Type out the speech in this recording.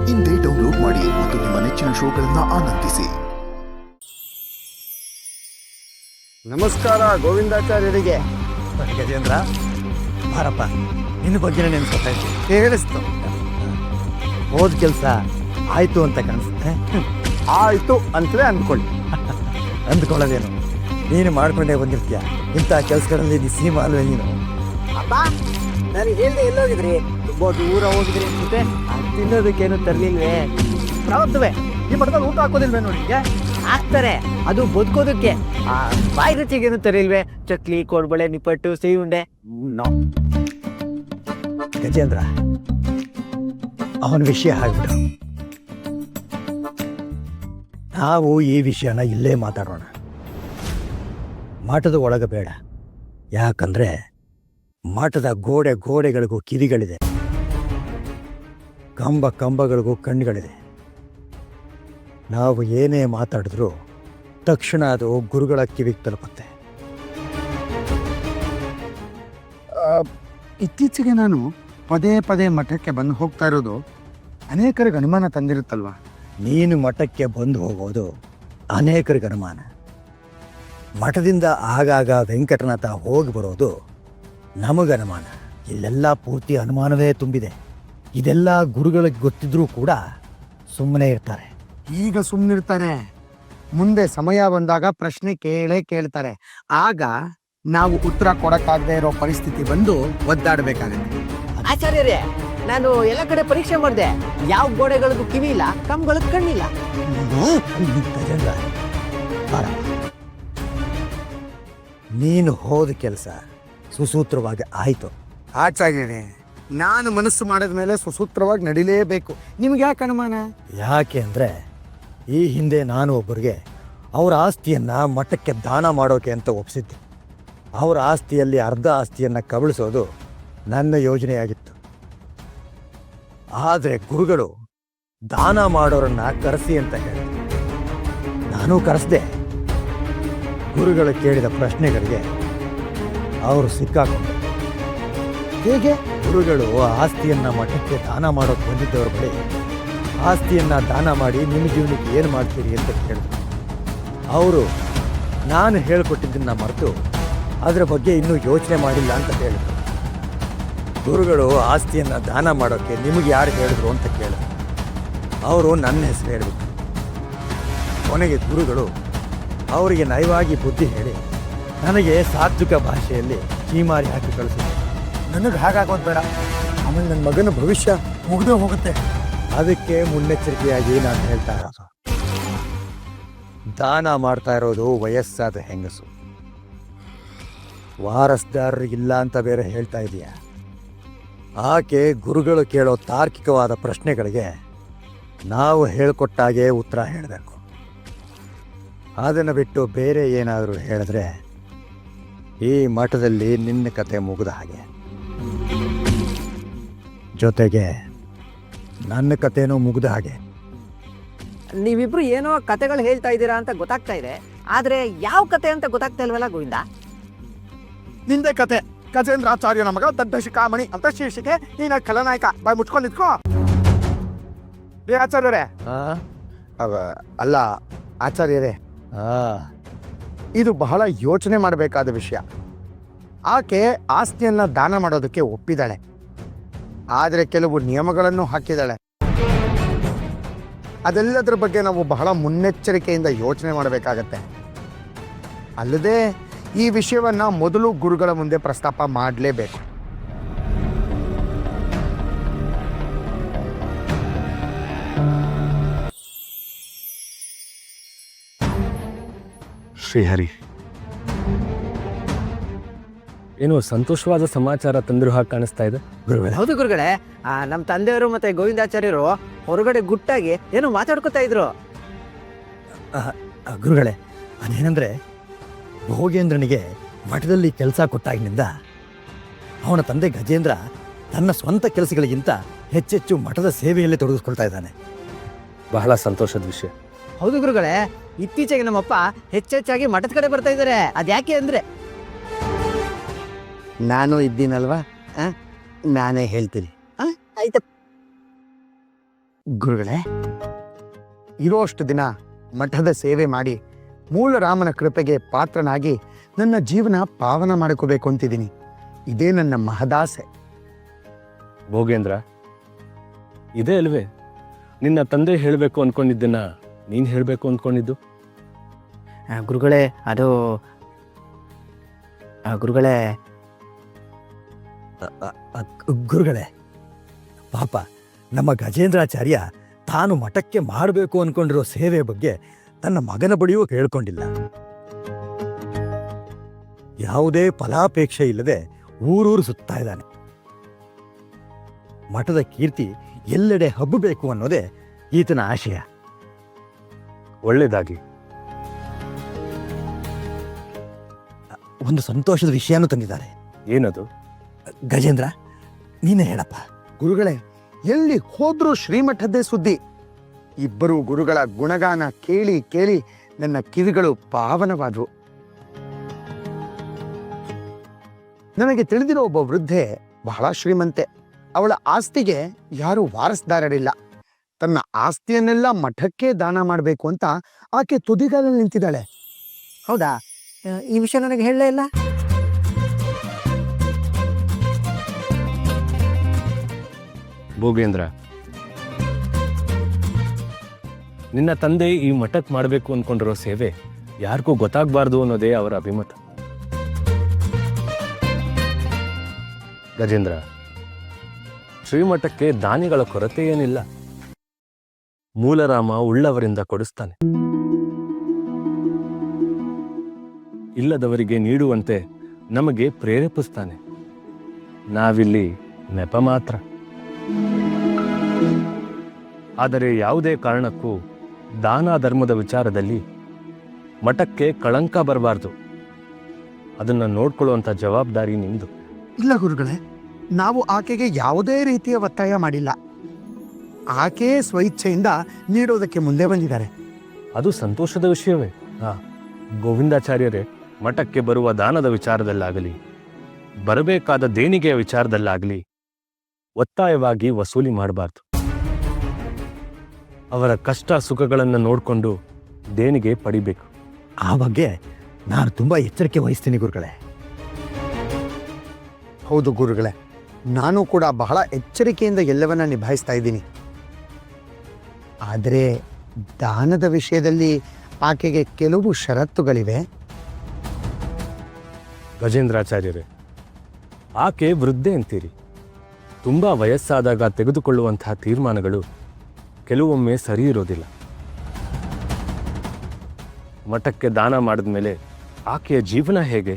ಇಂದೇ ಡೌನ್ಲೋಡ್ ಮಾಡಿ ಮತ್ತು ನಿಮ್ಮ ನೆಚ್ಚಿನ ಶೋಗಳನ್ನು ಆನಂದಿಸಿ. ನಮಸ್ಕಾರ ಗೋವಿಂದಾಚಾರ್ಯರಿಗೆ. ಗಜೇಂದ್ರ ಬಾರಪ್ಪ, ನಿನ್ನ ಬಗ್ಗೆ ನೆನ್ಸ್ಕೊತಾ ಕೇಳಿಸ್ತು. ಹೋದ ಕೆಲಸ ಆಯ್ತು ಅಂತ ಕಾಣಿಸುತ್ತೆ. ಆಯ್ತು ಅಂತಲೇ ಅಂದ್ಕೊಳ್ಳಿ. ಅಂದ್ಕೊಳ್ಳೋದೇನು, ನೀನು ಮಾಡ್ಕೊಂಡೇ ಬಂದಿರ್ತೀಯ. ಇಂಥ ಕೆಲಸಗಳಲ್ಲಿ ಸೀಮ ಅಲ್ವೇ ನೀನು? ಅಪ್ಪ, ನಾನು ಹೇಳ್ದೆ ಎಲ್ಲೋಗಿದ್ರಿ? ತುಂಬ ದೂರ ಹೋಗಿದ್ರಿ ಅನ್ಸುತ್ತೆ. ತಿನ್ನೋದಕ್ಕೇನು ತರಲಿಲ್ವೇ? ಪ್ರವತ್ತುವೆ ಈ ಮಠದಲ್ಲಿ ಊಟ ಹಾಕೋದಿಲ್ವೇ ನೋಡಿ? ಹಾಕ್ತಾರೆ, ಅದು ಬದುಕೋದಕ್ಕೆ. ಬಾಯಿ ರುಚಿಗೇನು ತರಿಲ್ವೇ? ಚಕ್ಲಿ, ಕೋಡ್ಬಳೆ, ನಿಪ್ಪಟ್ಟು, ಸಿಹಿ ಉಂಡೆ. ಗಜೇಂದ್ರ, ಅವನ ವಿಷಯ ಆಗ್ಬಿಡು. ನಾವು ಈ ವಿಷಯನ ಇಲ್ಲೇ ಮಾತಾಡೋಣ. ಮಠದ ಒಳಗೆ ಬೇಡ. ಯಾಕಂದ್ರೆ ಮಠದ ಗೋಡೆಗಳಿಗೂ ಕಿವಿಗಳಿದೆ, ಕಂಬಗಳಿಗೂ ಕಣ್ಣುಗಳಿದೆ. ನಾವು ಏನೇ ಮಾತಾಡಿದ್ರೂ ತಕ್ಷಣ ಅದು ಗುರುಗಳ ಕಿವಿಗೆ ತಲುಪುತ್ತೆ. ಇತ್ತೀಚೆಗೆ ನಾನು ಪದೇ ಪದೇ ಮಠಕ್ಕೆ ಬಂದು ಹೋಗ್ತಾ ಇರೋದು ಅನೇಕರಿಗೆ ಅನುಮಾನ ತಂದಿರುತ್ತಲ್ವಾ? ನೀನು ಮಠಕ್ಕೆ ಬಂದು ಹೋಗೋದು ಅನೇಕರಿಗೆ ಅನುಮಾನ. ಮಠದಿಂದ ಆಗಾಗ ವೆಂಕಟನಾಥ ಹೋಗಿ ಬರೋದು ನಮಗನುಮಾನ. ಇಲ್ಲೆಲ್ಲ ಪೂರ್ತಿ ಅನುಮಾನವೇ ತುಂಬಿದೆ. ಇದೆಲ್ಲ ಗುರುಗಳಿಗೆ ಗೊತ್ತಿದ್ರೂ ಕೂಡ ಸುಮ್ಮನೆ ಇರ್ತಾರೆ. ಈಗ ಸುಮ್ಮನಿರ್ತಾರೆ, ಮುಂದೆ ಸಮಯ ಬಂದಾಗ ಪ್ರಶ್ನೆ ಕೇಳ್ತಾರೆ. ಆಗ ನಾವು ಉತ್ತರ ಕೊಡಕ್ಕಾಗದೆ ಇರೋ ಪರಿಸ್ಥಿತಿ ಬಂದು ಒದ್ದಾಡಬೇಕಾಗುತ್ತೆ. ಆಚಾರ್ಯರೇ, ನಾನು ಎಲ್ಲ ಕಡೆ ಪರೀಕ್ಷೆ ಮಾಡಿದೆ. ಯಾವ ಗೋಡೆಗಳಿಗೂ ಕಿವಿ ಇಲ್ಲ, ಕಂಬಗಳಿಗೆ ಕಣ್ಣಿಲ್ಲ. ಗಜೇಂದ್ರ, ಬಾರ. ನೀನು ಹೋದ ಕೆಲಸ ಸುಸೂತ್ರವಾಗಿ ಆಯಿತು. ಆಚಾರ್ಯರೇ, ನಾನು ಮನಸ್ಸು ಮಾಡಿದ ಮೇಲೆ ಸುಸೂತ್ರವಾಗಿ ನಡಿಲೇಬೇಕು. ನಿಮ್ಗೆ ಯಾಕೆ ಅನುಮಾನ? ಯಾಕೆ ಅಂದರೆ, ಈ ಹಿಂದೆ ನಾನು ಒಬ್ಬರಿಗೆ ಅವರ ಆಸ್ತಿಯನ್ನು ಮಠಕ್ಕೆ ದಾನ ಮಾಡೋಕೆ ಅಂತ ಒಪ್ಪಿಸಿದ್ದೆ. ಅವರ ಆಸ್ತಿಯಲ್ಲಿ ಅರ್ಧ ಆಸ್ತಿಯನ್ನು ಕಬಳಿಸೋದು ನನ್ನ ಯೋಜನೆಯಾಗಿತ್ತು. ಆದರೆ ಗುರುಗಳು ದಾನ ಮಾಡೋರನ್ನ ಕರೆಸಿ ಅಂತ ಹೇಳಿದ್ರು. ನಾನು ಕರೆಸ್ದೆ. ಗುರುಗಳು ಕೇಳಿದ ಪ್ರಶ್ನೆಗಳಿಗೆ ಅವರು ಸಿಕ್ಕಾಕೊಂಡ್ರು. ಹೇಗೆ? ಗುರುಗಳು ಆಸ್ತಿಯನ್ನು ಮಠಕ್ಕೆ ದಾನ ಮಾಡೋಕೆ ಬಂದಿದ್ದವ್ರ ಬಳಿ ಆಸ್ತಿಯನ್ನು ದಾನ ಮಾಡಿ ನಿಮ್ಮ ಜೀವನಕ್ಕೆ ಏನು ಮಾಡ್ತೀರಿ ಅಂತ ಕೇಳಿದ್ರು. ಅವರು ನಾನು ಹೇಳಿಕೊಟ್ಟಿದ್ದನ್ನು ಮರೆತು ಅದರ ಬಗ್ಗೆ ಇನ್ನೂ ಯೋಚನೆ ಮಾಡಿಲ್ಲ ಅಂತ ಹೇಳಿದ್ರು. ಗುರುಗಳು ಆಸ್ತಿಯನ್ನು ದಾನ ಮಾಡೋಕ್ಕೆ ನಿಮಗೆ ಯಾರು ಹೇಳಿದ್ರು ಅಂತ ಕೇಳಿದ್ರು. ಅವರು ನನ್ನ ಹೆಸರು ಹೇಳಿದ್ರು. ಕೊನೆಗೆ ಗುರುಗಳು ಅವರಿಗೆ ನಯವಾಗಿ ಬುದ್ಧಿ ಹೇಳಿ ನನಗೆ ಸಾತ್ವಿಕ ಭಾಷೆಯಲ್ಲಿ ಚೀಮಾರಿ ಹಾಕಿ ಕಳಿಸಿದ್ರು. ನನಗೆ ಹಾಗಾಗೋದು ಬೇಡ, ಆಮೇಲೆ ನನ್ನ ಮಗನ ಭವಿಷ್ಯ ಮುಗಿದೇ ಹೋಗುತ್ತೆ. ಅದಕ್ಕೆ ಮುನ್ನೆಚ್ಚರಿಕೆಯಾಗಿ ನಾನು ಹೇಳ್ತಾ ಇರೋದು, ದಾನ ಮಾಡ್ತಾ ಇರೋದು ವಯಸ್ಸಾದ ಹೆಂಗಸು. ವಾರಸ್ದಾರರಿಗಿಲ್ಲ ಅಂತ ಬೇರೆ ಹೇಳ್ತಾ ಇದೆಯಾ? ಆಕೆ ಗುರುಗಳು ಕೇಳೋ ತಾರ್ಕಿಕವಾದ ಪ್ರಶ್ನೆಗಳಿಗೆ ನಾವು ಹೇಳಿಕೊಟ್ಟಾಗೆ ಉತ್ತರ ಹೇಳಬೇಕು. ಅದನ್ನು ಬಿಟ್ಟು ಬೇರೆ ಏನಾದರೂ ಹೇಳಿದ್ರೆ ಈ ಮಠದಲ್ಲಿ ನಿನ್ನ ಕತೆ ಮುಗಿದ ಹಾಗೆ. ಜೊತೆಗೆ ನನ್ನ ಕತೆನೂ ಮುಗಿದ ಹಾಗೆ. ನೀವಿಬ್ರು ಏನೋ ಕತೆಗಳು ಹೇಳ್ತಾ ಇದ್ದೀರಾ ಅಂತ ಗೊತ್ತಾಗ್ತಾ ಇದೆ, ಆದ್ರೆ ಯಾವ ಕತೆ ಅಂತ ಗೊತ್ತಾಗ್ತಾ ಇಲ್ವಲ್ಲ ಗೋವಿಂದ? ನಿಂದೆ ಕತೆ. ಗಜೇಂದ್ರಾಚಾರ್ಯನ ಮಗ ದಡ್ಡ ಶಿಖಾಮಣಿ ಅಂತ ಶೀರ್ಷಿಕೆ. ನೀನ ಖಲನಾಯಕ. ಬಾಯ್ ಮುಚ್ಕೊಂಡು ನಿಂತ್ಕೋ. ಆಚಾರ್ಯರೇ, ಅಲ್ಲ ಆಚಾರ್ಯರೇ, ಇದು ಬಹಳ ಯೋಚನೆ ಮಾಡಬೇಕಾದ ವಿಷಯ. ಆಕೆ ಆಸ್ತಿಯನ್ನ ದಾನ ಮಾಡೋದಕ್ಕೆ ಒಪ್ಪಿದ್ದಾಳೆ, ಆದರೆ ಕೆಲವು ನಿಯಮಗಳನ್ನು ಹಾಕಿದ್ದಾಳೆ. ಅದೆಲ್ಲದರ ಬಗ್ಗೆ ನಾವು ಬಹಳ ಮುನ್ನೆಚ್ಚರಿಕೆಯಿಂದ ಯೋಚನೆ ಮಾಡಬೇಕಾಗತ್ತೆ. ಅಲ್ಲದೆ ಈ ವಿಷಯವನ್ನ ಮೊದಲು ಗುರುಗಳ ಮುಂದೆ ಪ್ರಸ್ತಾಪ ಮಾಡಲೇಬೇಕು. ಶ್ರೀಹರಿ, ಏನು ಸಂತೋಷವಾದ ಸಮಾಚಾರ ತಂದಿರೋ ಹಾಗೆ ಕಾಣಿಸ್ತಾ ಇದೆ. ಗುರುಗಳೇ, ಹೌದು ಗುರುಗಳೇ, ನಮ್ಮ ತಂದೆಯವರು ಮತ್ತೆ ಗೋವಿಂದಾಚಾರ್ಯರು ಹೊರಗಡೆ ಗುಟ್ಟಾಗಿ ಏನೋ ಮಾತಾಡ್ಕೊತಾ ಇದ್ರು. ಗುರುಗಳೇ, ಅದೇನೆಂದರೆ ಭೋಗೇಂದ್ರನಿಗೆ ಮಠದಲ್ಲಿ ಕೆಲಸ ಕೊಟ್ಟಾಗಿನಿಂದ ಅವನ ತಂದೆ ಗಜೇಂದ್ರ ತನ್ನ ಸ್ವಂತ ಕೆಲಸಗಳಿಗಿಂತ ಹೆಚ್ಚೆಚ್ಚು ಮಠದ ಸೇವೆಯಲ್ಲಿ ತೊಡಗಿಸ್ಕೊಳ್ತಾ ಇದ್ದಾನೆ. ಬಹಳ ಸಂತೋಷದ ವಿಷಯ. ಹೌದು ಗುರುಗಳೇ, ಇತ್ತೀಚೆಗೆ ನಮ್ಮಪ್ಪ ಹೆಚ್ಚೆಚ್ಚಾಗಿ ಮಠದ ಕಡೆ ಬರ್ತಾ ಇದ್ದಾರೆ. ಅದ್ಯಾಕೆ ಅಂದ್ರೆ, ನಾನು ಇದ್ದೀನಲ್ವಾ, ನಾನೇ ಹೇಳ್ತೀನಿ. ಆಯ್ತು. ಗುರುಗಳೇ, ಇರೋಷ್ಟು ದಿನ ಮಠದ ಸೇವೆ ಮಾಡಿ ಮೂಲರಾಮನ ಕೃಪೆಗೆ ಪಾತ್ರನಾಗಿ ನನ್ನ ಜೀವನ ಪಾವನ ಮಾಡ್ಕೋಬೇಕು ಅಂತಿದ್ದೀನಿ. ಇದೇ ನನ್ನ ಮಹದಾಸೆ. ಭೋಗೇಂದ್ರ, ಇದೇ ಅಲ್ವೇ ನಿನ್ನ ತಂದೆ ಹೇಳಬೇಕು ಅಂದ್ಕೊಂಡಿದ್ದನ್ನ ನೀನು ಹೇಳಬೇಕು ಅಂದ್ಕೊಂಡಿದ್ದು? ಗುರುಗಳೇ, ಅದು ಗುರುಗಳೇ, ಗುರುಗಳೇ, ಪಾಪ ನಮ್ಮ ಗಜೇಂದ್ರಾಚಾರ್ಯ ತಾನು ಮಠಕ್ಕೆ ಮಾಡಬೇಕು ಅನ್ಕೊಂಡಿರೋ ಸೇವೆ ಬಗ್ಗೆ ತನ್ನ ಮಗನ ಬಳಿಯೂ ಹೇಳ್ಕೊಂಡಿಲ್ಲ. ಯಾವುದೇ ಫಲಾಪೇಕ್ಷೆ ಇಲ್ಲದೆ ಊರೂರು ಸುತ್ತಾ ಇದ್ದಾನೆ. ಮಠದ ಕೀರ್ತಿ ಎಲ್ಲೆಡೆ ಹಬ್ಬಬೇಕು ಅನ್ನೋದೇ ಈತನ ಆಶಯ. ಒಳ್ಳೇದಾಗಿ. ಒಂದು ಸಂತೋಷದ ವಿಷಯನೂ ತಂದಿದ್ದಾರೆ. ಏನದು? ಗಜೇಂದ್ರ, ನೀನೇ ಹೇಳಪ್ಪ. ಗುರುಗಳೇ, ಎಲ್ಲಿ ಹೋದ್ರೂ ಶ್ರೀಮಠದ್ದೇ ಸುದ್ದಿ. ಇಬ್ಬರು ಗುರುಗಳ ಗುಣಗಾನ ಕೇಳಿ ಕೇಳಿ ನನ್ನ ಕಿವಿಗಳು ಪಾವನವಾದವು. ನನಗೆ ತಿಳಿದಿರೋ ಒಬ್ಬ ವೃದ್ಧೆ ಬಹಳ ಶ್ರೀಮಂತೆ. ಅವಳ ಆಸ್ತಿಗೆ ಯಾರೂ ವಾರಸ್ದಾರರಿಲ್ಲ. ತನ್ನ ಆಸ್ತಿಯನ್ನೆಲ್ಲ ಮಠಕ್ಕೆ ದಾನ ಮಾಡಬೇಕು ಅಂತ ಆಕೆ ತುದಿಗಾಲಲ್ಲಿ ನಿಂತಿದ್ದಾಳೆ. ಹೌದಾ? ಈ ವಿಷಯ ನನಗೆ ಹೇಳಲೇ ಇಲ್ಲ. ಭೋಗೇಂದ್ರ, ನಿನ್ನ ತಂದೆ ಈ ಮಠಕ್ಕೆ ಮಾಡಬೇಕು ಅಂದ್ಕೊಂಡಿರೋ ಸೇವೆ ಯಾರಿಗೂ ಗೊತ್ತಾಗಬಾರ್ದು ಅನ್ನೋದೇ ಅವರ ಅಭಿಮತ. ಗಜೇಂದ್ರ, ಶ್ರೀಮಠಕ್ಕೆ ದಾನಿಗಳ ಕೊರತೆ ಏನಿಲ್ಲ. ಮೂಲರಾಮ ಉಳ್ಳವರಿಂದ ಕೊಡಿಸ್ತಾನೆ. ಇಲ್ಲದವರಿಗೆ ನೀಡುವಂತೆ ನಮಗೆ ಪ್ರೇರೇಪಿಸ್ತಾನೆ. ನಾವಿಲ್ಲಿ ನೆಪ ಮಾತ್ರ. ಆದರೆ ಯಾವುದೇ ಕಾರಣಕ್ಕೂ ದಾನ ಧರ್ಮದ ವಿಚಾರದಲ್ಲಿ ಮಠಕ್ಕೆ ಕಳಂಕ ಬರಬಾರ್ದು. ಅದನ್ನು ನೋಡ್ಕೊಳ್ಳುವಂಥ ಜವಾಬ್ದಾರಿ ನಿಮ್ದು. ಇಲ್ಲ ಗುರುಗಳೇ, ನಾವು ಆಕೆಗೆ ಯಾವುದೇ ರೀತಿಯ ಒತ್ತಾಯ ಮಾಡಿಲ್ಲ. ಆಕೆ ಸ್ವಇಚ್ಛೆಯಿಂದ ನೀಡೋದಕ್ಕೆ ಮುಂದೆ ಬಂದಿದ್ದಾರೆ. ಅದು ಸಂತೋಷದ ವಿಷಯವೇ. ಗೋವಿಂದಾಚಾರ್ಯರೇ ಮಠಕ್ಕೆ ಬರುವ ದಾನದ ವಿಚಾರದಲ್ಲಾಗಲಿ ಬರಬೇಕಾದ ದೇಣಿಗೆಯ ವಿಚಾರದಲ್ಲಾಗಲಿ ಒತ್ತಾಯವಾಗಿ ವಸೂಲಿ ಮಾಡಬಾರ್ದು. ಅವರ ಕಷ್ಟ ಸುಖಗಳನ್ನು ನೋಡಿಕೊಂಡು ದೇಣಿಗೆ ಪಡಿಬೇಕು. ಆ ಬಗ್ಗೆ ನಾನು ತುಂಬಾ ಎಚ್ಚರಿಕೆ ವಹಿಸ್ತೀನಿ ಗುರುಗಳೇ. ಹೌದು ಗುರುಗಳೇ, ನಾನು ಕೂಡ ಬಹಳ ಎಚ್ಚರಿಕೆಯಿಂದ ಎಲ್ಲವನ್ನ ನಿಭಾಯಿಸ್ತಾ ಇದ್ದೀನಿ. ಆದರೆ ದಾನದ ವಿಷಯದಲ್ಲಿ ಆಕೆಗೆ ಕೆಲವು ಷರತ್ತುಗಳಿವೆ. ಗಜೇಂದ್ರಾಚಾರ್ಯರೇ, ಆಕೆ ವೃದ್ಧೆ ಅಂತೀರಿ. ತುಂಬಾ ವಯಸ್ಸಾದಾಗ ತೆಗೆದುಕೊಳ್ಳುವಂತಹ ತೀರ್ಮಾನಗಳು ಕೆಲವೊಮ್ಮೆ ಸರಿ ಇರೋದಿಲ್ಲ. ಮಠಕ್ಕೆ ದಾನ ಮಾಡಿದ ಮೇಲೆ ಆಕೆಯ ಜೀವನ ಹೇಗೆ?